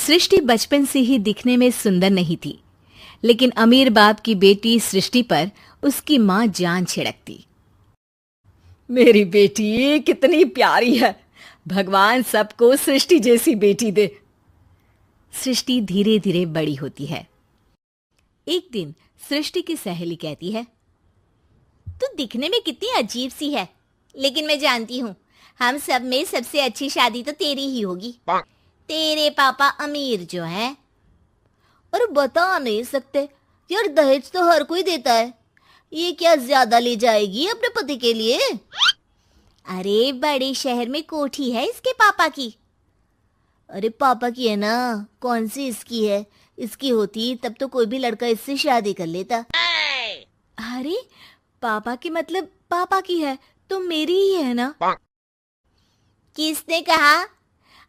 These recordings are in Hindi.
सृष्टि बचपन से ही दिखने में सुंदर नहीं थी, लेकिन अमीर बाप की बेटी सृष्टि पर उसकी माँ जान छिड़कती। मेरी बेटी कितनी प्यारी है, भगवान सबको सृष्टि जैसी बेटी दे। सृष्टि धीरे धीरे बड़ी होती है। एक दिन सृष्टि की सहेली कहती है, तू दिखने में कितनी अजीब सी है, लेकिन मैं जानती हूँ हम सब में सबसे अच्छी शादी तो तेरी ही होगी। तेरे पापा अमीर जो है। और बता नहीं सकते यार, दहेज तो हर कोई देता है, ये क्या ज्यादा ले जाएगी अपने पति के लिए? अरे बड़े शहर में कोठी है इसके पापा की। अरे पापा की है ना, कौन सी इसकी है? इसकी होती तब तो कोई भी लड़का इससे शादी कर लेता। अरे पापा की मतलब पापा की है तो मेरी ही है ना? किसने कहा?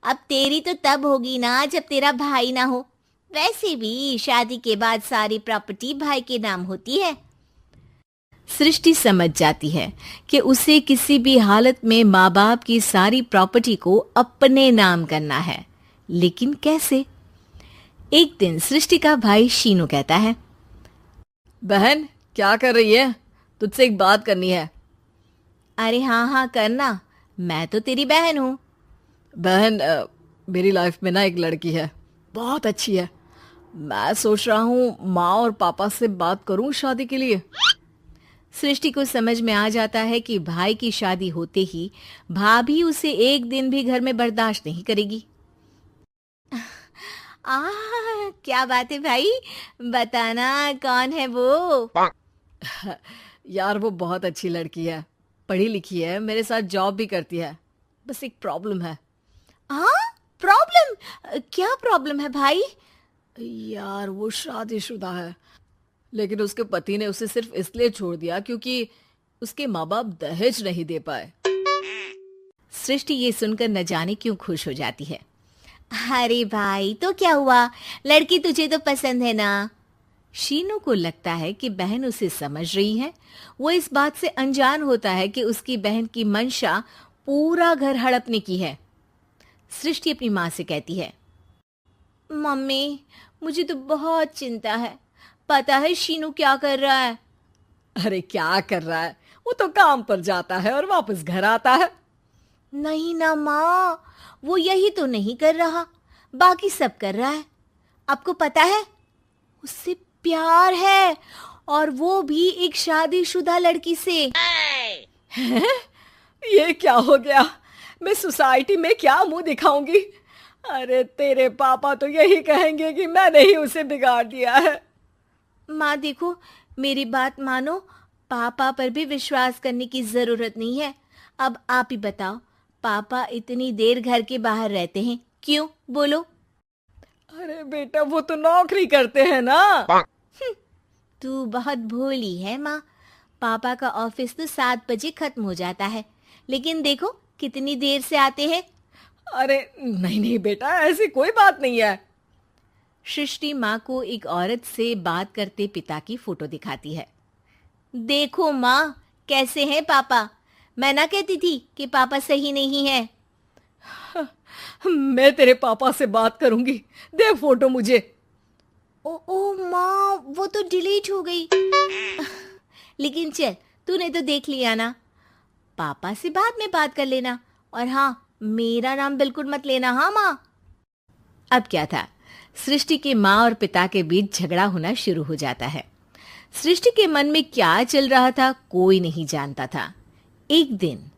अब तेरी तो तब होगी ना जब तेरा भाई ना हो। वैसे भी शादी के बाद सारी प्रॉपर्टी भाई के नाम होती है। सृष्टि समझ जाती है कि उसे किसी भी हालत में माँ बाप की सारी प्रॉपर्टी को अपने नाम करना है, लेकिन कैसे? एक दिन सृष्टि का भाई शीनू कहता है, बहन क्या कर रही है? तुझसे एक बात करनी है। अरे हाँ हाँ करना, मैं तो तेरी बहन हूँ। बहन मेरी लाइफ में ना एक लड़की है, बहुत अच्छी है। मैं सोच रहा हूँ माँ और पापा से बात करूँ शादी के लिए। सृष्टि को समझ में आ जाता है कि भाई की शादी होते ही भाभी उसे एक दिन भी घर में बर्दाश्त नहीं करेगी। क्या बात है भाई, बताना कौन है वो? यार वो बहुत अच्छी लड़की है, पढ़ी लिखी है, मेरे साथ जॉब भी करती है। बस एक प्रॉब्लम है। प्रॉब्लम? क्या प्रॉब्लम है भाई? यार वो शादीशुदा है, लेकिन उसके पति ने उसे सिर्फ इसलिए छोड़ दिया क्योंकि उसके माँ बाप दहेज नहीं दे पाए। सृष्टि ये सुनकर न जाने क्यों खुश हो जाती है। अरे भाई तो क्या हुआ, लड़की तुझे तो पसंद है ना? शीनू को लगता है कि बहन उसे समझ रही है। वो इस बात से अनजान होता है कि उसकी बहन की मंशा पूरा घर हड़पने की है। सृष्टि अपनी माँ से कहती है, मम्मी मुझे तो बहुत चिंता है, पता है शीनू क्या कर रहा है? अरे क्या कर रहा है, वो तो काम पर जाता है और वापस घर आता है। नहीं ना माँ, वो यही तो नहीं कर रहा, बाकी सब कर रहा है। आपको पता है उससे प्यार है, और वो भी एक शादीशुदा लड़की से। हैं? ये क्या हो गया? मैं सोसाइटी में क्या मुंह दिखाऊंगी? अरे तेरे पापा तो यही कहेंगे कि मैंने ही उसे बिगाड़ दिया है। माँ देखो, मेरी बात मानो, पापा पर भी विश्वास करने की जरूरत नहीं है। अब आप ही बताओ, पापा इतनी देर घर के बाहर रहते हैं क्यों? बोलो। अरे बेटा वो तो नौकरी करते हैं ना। तू बहुत भोली है माँ, पापा का ऑफिस तो 7 बजे खत्म हो जाता है, लेकिन देखो कितनी देर से आते हैं। अरे नहीं नहीं बेटा, ऐसी कोई बात नहीं है। सृष्टि माँ को एक औरत से बात करते पिता की फोटो दिखाती है। देखो माँ कैसे हैं पापा, मैं ना कहती थी कि पापा सही नहीं है। मैं तेरे पापा से बात करूंगी, दे फोटो मुझे। ओ माँ, वो तो डिलीट हो गई। लेकिन चल, तूने तो देख लिया ना, पापा से बाद में बात कर लेना, और हाँ मेरा नाम बिल्कुल मत लेना। हाँ माँ। अब क्या था, सृष्टि के माँ और पिता के बीच झगड़ा होना शुरू हो जाता है। सृष्टि के मन में क्या चल रहा था कोई नहीं जानता था। एक दिन,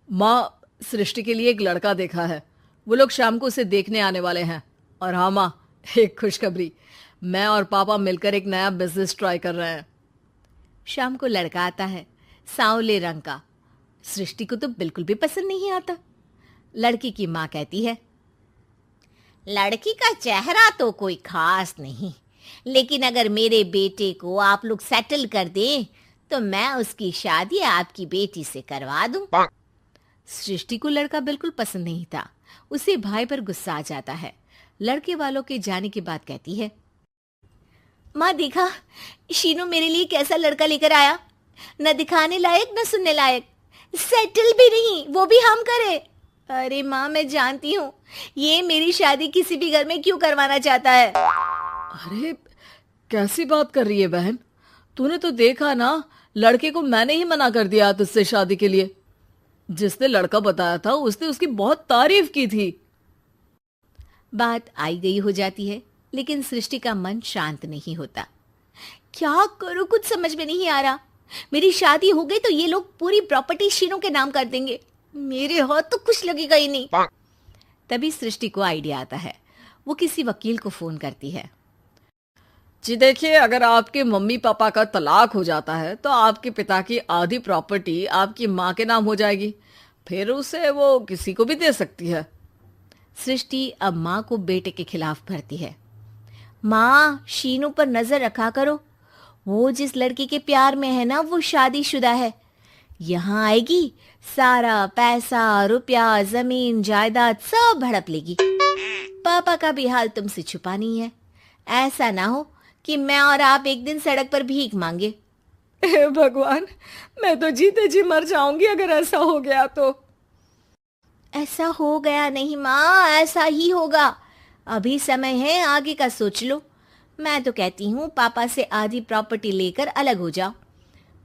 माँ सृष्टि के लिए एक लड़का देखा है, वो लोग शाम को उसे देखने आने वाले हैं। और हाँ माँ, एक खुशखबरी, मैं और पापा मिलकर एक नया बिजनेस ट्राई कर रहे हैं। शाम को लड़का आता है, सांवले रंग का। सृष्टि को तो बिल्कुल भी पसंद नहीं आता। लड़की की माँ कहती है, लड़की का चेहरा तो कोई खास नहीं, लेकिन अगर मेरे बेटे को आप लोग सेटल कर दें तो मैं उसकी शादी आपकी बेटी से करवा दूं। सृष्टि को लड़का बिल्कुल पसंद नहीं था। उसे भाई पर गुस्सा आ जाता है। लड़के वालों के जाने के बाद कहती है, माँ देखा शीनू मेरे लिए कैसा लड़का लेकर आया, न दिखाने लायक न सुनने लायक, सेटल भी नहीं, वो भी हम करे। अरे माँ, मैं जानती हूँ ये मेरी शादी किसी भी घर में क्यों करवाना चाहता है। अरे कैसी बात कर रही है बहन? तूने तो देखा ना, लड़के को मैंने ही मना कर दिया तुझसे शादी के लिए। जिसने लड़का बताया था उसने उसकी बहुत तारीफ की थी। बात आई गई हो जाती है, लेकिन सृष्टि का मन शांत नहीं होता। क्या करूं, कुछ समझ में नहीं आ रहा। मेरी शादी हो गई तो ये लोग पूरी प्रॉपर्टी शीनू के नाम कर देंगे, मेरे हाथ तो कुछ लगेगा ही नहीं। तभी सृष्टि को आइडिया आता है। वो किसी वकील को फोन करती है। जी देखिए, अगर आपके मम्मी पापा का तलाक हो जाता है तो आपके पिता की आधी प्रॉपर्टी आपकी माँ के नाम हो जाएगी, फिर उसे वो किसी को भी दे सकती है। सृष्टि अब माँ को बेटे के खिलाफ भरती है। माँ, शीनू पर नजर रखा करो, वो जिस लड़की के प्यार में है ना वो शादीशुदा है। यहाँ आएगी, सारा पैसा रुपया जमीन जायदाद सब हड़प लेगी। पापा का भी हाल तुमसे छुपा नहीं है। ऐसा ना हो कि मैं और आप एक दिन सड़क पर भीख मांगे। हे भगवान, मैं तो जीते जी मर जाऊंगी अगर ऐसा हो गया तो। ऐसा हो गया नहीं माँ, ऐसा ही होगा। अभी समय है, आगे का सोच लो। मैं तो कहती हूँ पापा से आधी प्रॉपर्टी लेकर अलग हो जाओ।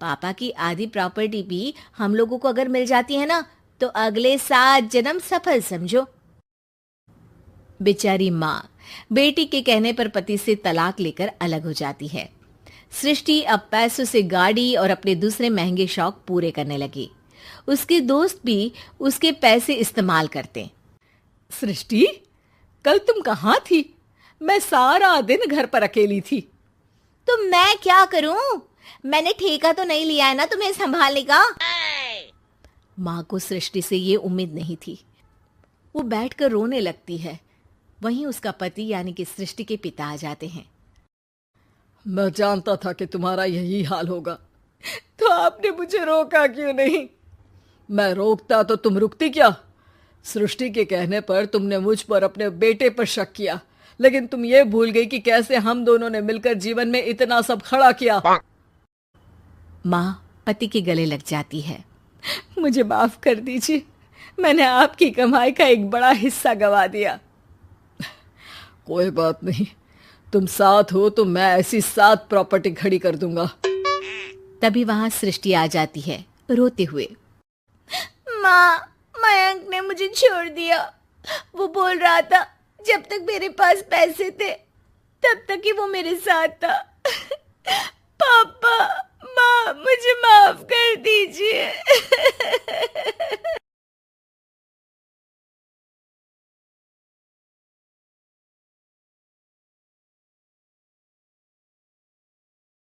पापा की आधी प्रॉपर्टी भी हम लोगों को अगर मिल जाती है ना तो अगले 7 जन्म सफल समझो। बेचारी माँ बेटी के कहने पर पति से तलाक लेकर अलग हो जाती है। सृष्टि अब पैसों से गाड़ी और अपने दूसरे महंगे शौक पूरे करने लगी। उसके दोस्त भी उसके पैसे इस्तेमाल करते। सृष्टि, कल तुम कहाँ थी? मैं सारा दिन घर पर अकेली थी। तो मैं क्या करूं? मैंने ठेका तो नहीं लिया है ना तुम्हें संभालने का। माँ को सृष्टि से ये उम्मीद नहीं थी। वो बैठकर रोने लगती है। वहीं उसका पति यानी कि सृष्टि के पिता आ जाते हैं। मैं जानता था कि तुम्हारा यही हाल होगा, तो आपने मुझे रोका क्यों नहीं? मैं रोकता तो तुम रुकती क्या? सृष्टि के कहने पर तुमने मुझ पर अपने बेटे पर शक किया, लेकिन तुम ये भूल गई कि कैसे हम दोनों ने मिलकर जीवन में इतना सब खड़ा किया। माँ पति के गले लग जाती है। मुझे माफ कर दीजिए, मैंने आपकी कमाई का एक बड़ा हिस्सा गवा दिया। कोई बात नहीं, तुम साथ हो तो मैं ऐसी 7 प्रॉपर्टी खड़ी कर दूंगा। तभी वहां सृष्टि आ जाती है रोते हुए। माँ, मयंक ने मुझे छोड़ दिया। वो बोल रहा था जब तक मेरे पास पैसे थे तब तक ही वो मेरे साथ था। पापा, माँ, मुझे माफ कर दीजिए।